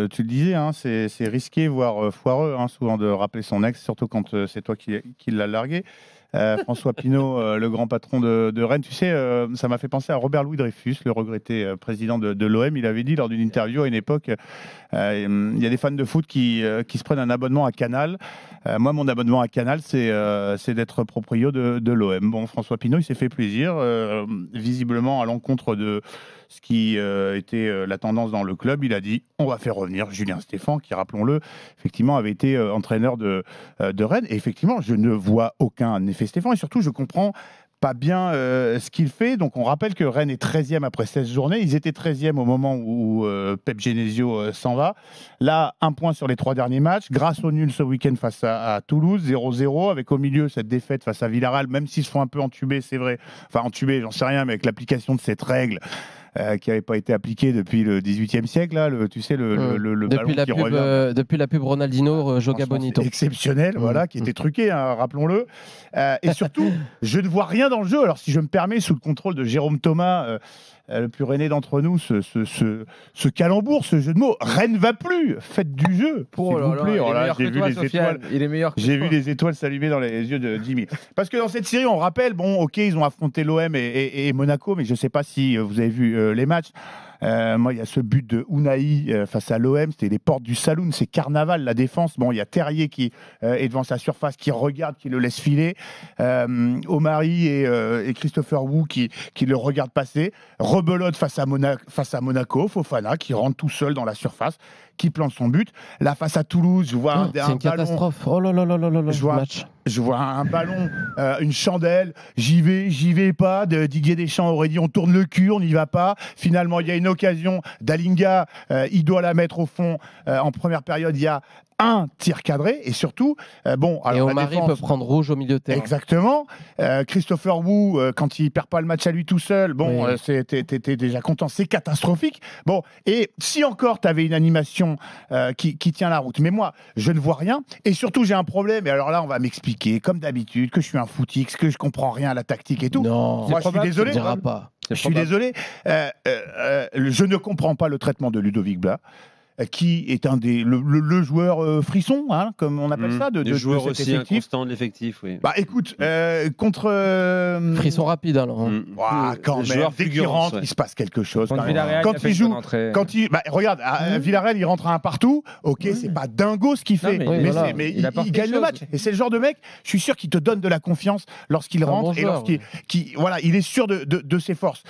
tu le disais, hein, c'est risqué, voire foireux, hein, souvent de rappeler son ex, surtout quand c'est toi qui l'as largué. François Pinault, le grand patron de Rennes, tu sais, ça m'a fait penser à Robert Louis Dreyfus, le regretté président de l'OM. Il avait dit lors d'une interview à une époque, il y a des fans de foot qui se prennent un abonnement à Canal. Moi, mon abonnement à Canal, c'est d'être proprio de l'OM. Bon, François Pinault, il s'est fait plaisir, visiblement à l'encontre de ce qui était la tendance dans le club. Il a dit, on va faire revenir Julien Stéphan, qui, rappelons-le, effectivement, avait été entraîneur de Rennes. Et effectivement, je ne vois aucun effet Stéphan. Et surtout, je comprends pas bien ce qu'il fait. Donc, on rappelle que Rennes est 13e après 16 journées. Ils étaient 13e au moment où Pep Genesio s'en va. Là, 1 point sur les 3 derniers matchs. Grâce au nul ce week-end face à Toulouse, 0-0, avec au milieu cette défaite face à Villarreal, même s'ils se font un peu entuber, c'est vrai. Enfin, entuber, j'en sais rien, mais avec l'application de cette règle qui n'avait pas été appliqué depuis le XVIIIe siècle, là, tu sais, le depuis ballon qui revient. Depuis la pub Ronaldinho, Joga Bonito. Exceptionnel, voilà, qui était truqué, hein, rappelons-le. Et surtout, je ne vois rien dans le jeu. Alors, si je me permets, sous le contrôle de Jérôme Thomas, le plus rené d'entre nous, ce calembour, ce jeu de mots. Rennes va plus. Faites du jeu, s'il vous plaît. J'ai vu les étoiles. Il est meilleur que J'ai vu les étoiles s'allumer dans les yeux de Jimmy. Parce que dans cette série, on rappelle, bon, ok, ils ont affronté l'OM et Monaco, mais je ne sais pas si vous avez vu les matchs. Moi, il y a ce but de Unai face à l'OM, c'était les portes du saloon, c'est carnaval, la défense. Bon, il y a Terrier qui est devant sa surface, qui regarde, qui le laisse filer. Omari et Christopher Wu qui le regardent passer. Rebelote face à Monaco, Fofana qui rentre tout seul dans la surface, qui plante son but. Là, face à Toulouse, je vois un c'est une ballon. catastrophe. Oh là là là là là là, je vois un ballon, une chandelle, j'y vais pas. Didier Deschamps aurait dit on tourne le cul, on n'y va pas. Finalement, il y a une occasion. Dalinga, il doit la mettre au fond. En première période, il y a un tir cadré et surtout, bon. Alors, et Omari peut prendre rouge au milieu de terrain. Exactement. Christopher Wu, quand il perd pas le match à lui tout seul, bon, t'es déjà content. C'est catastrophique. Bon, et si encore tu avais une animation qui tient la route, mais moi, je ne vois rien. Et surtout, j'ai un problème. Et alors là, on va m'expliquer, comme d'habitude, que je suis un footix, que je comprends rien à la tactique et tout. Non, moi, je suis désolé. Je suis désolé. Je ne comprends pas le traitement de Ludovic Blas, qui est le joueur frisson, hein, comme on appelle ça, le joueur cet aussi effectif. inconstant de l'effectif, oui. Bah écoute, contre frisson rapide alors. Quand même, dès qu'il rentre, il se passe quelque chose. Quand il joue, regarde, à Villarreal, il rentre à un partout. Ok, c'est pas dingo ce qu'il fait, mais il gagne le match. Et c'est le genre de mec, je suis sûr qu'il te donne de la confiance lorsqu'il rentre et lorsqu'il, voilà, il est sûr de ses forces.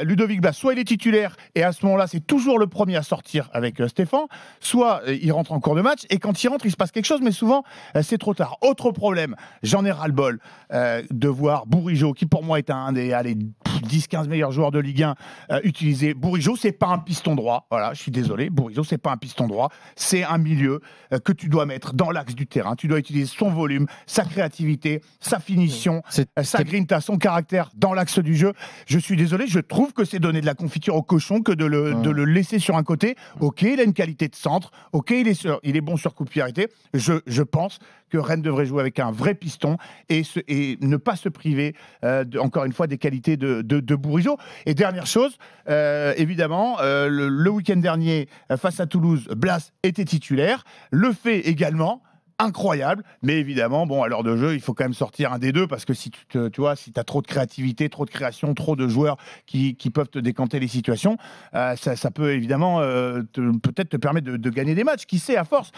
Ludovic Blas, soit il est titulaire et à ce moment-là, c'est toujours le premier à sortir avec Stéphane. Soit il rentre en cours de match et quand il rentre, il se passe quelque chose, mais souvent c'est trop tard. Autre problème, j'en ai ras-le-bol de voir Bourigeaud, qui pour moi est un des 10-15 meilleurs joueurs de Ligue 1, utiliser Bourigeaud. C'est pas un piston droit, voilà, je suis désolé, Bourigeaud c'est pas un piston droit, c'est un milieu que tu dois mettre dans l'axe du terrain. Tu dois utiliser son volume, sa créativité, sa finition, sa grinta, son caractère dans l'axe du jeu. Je suis désolé, je trouve que c'est donner de la confiture au cochon que de le laisser sur un côté. Ok, il a une qualité de centre, ok, il est bon sur coup de pied arrêté. Je pense que Rennes devrait jouer avec un vrai piston et ne pas se priver, encore une fois, des qualités de Bourigeaud. Et dernière chose, évidemment, le week-end dernier, face à Toulouse, Blas était titulaire, le fait également. Incroyable, mais évidemment, bon, à l'heure de jeu, il faut quand même sortir un des deux parce que si tu as trop de créativité, trop de création, trop de joueurs qui peuvent te décanter les situations, ça peut évidemment peut-être te permettre de gagner des matchs. Qui sait, à force.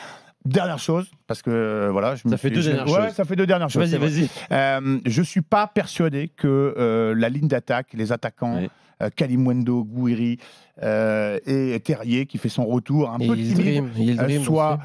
Dernière chose, parce que voilà, ça fait deux dernières choses. Vas-y. Je suis pas persuadé que la ligne d'attaque, les attaquants, Kalimundo, Gouiri et Terrier qui fait son retour un peu timide, soit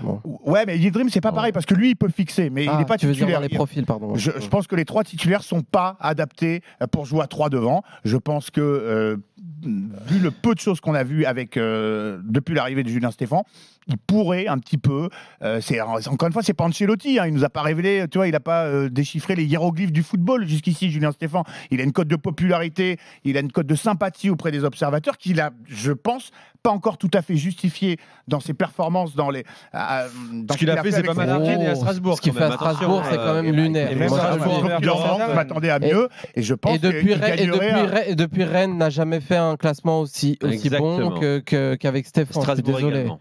ouais, mais Yildirim c'est pas pareil parce que lui il peut fixer, mais il n'est pas titulaire. Les profils, pardon. Je pense que les 3 titulaires sont pas adaptés pour jouer à 3 devant. Je pense que vu le peu de choses qu'on a vu avec depuis l'arrivée de Julien Stéphan, il pourrait un petit peu. Encore une fois, c'est pas Ancelotti. Hein, il nous a pas révélé. Tu vois, il a pas déchiffré les hiéroglyphes du football jusqu'ici. Julien Stéphan, il a une cote de popularité, il a une cote de sympathie auprès des observateurs qu'il a, je pense, pas encore tout à fait justifié dans ses performances dans les. Ce qu'il a fait, c'est pas mal à Strasbourg. Ce qu'il fait à Strasbourg, c'est quand même lunaire. Je m'attendais à mieux et je pense depuis Rennes n'a jamais fait un classement aussi bon qu'avec Stéphan. Strasbourg également.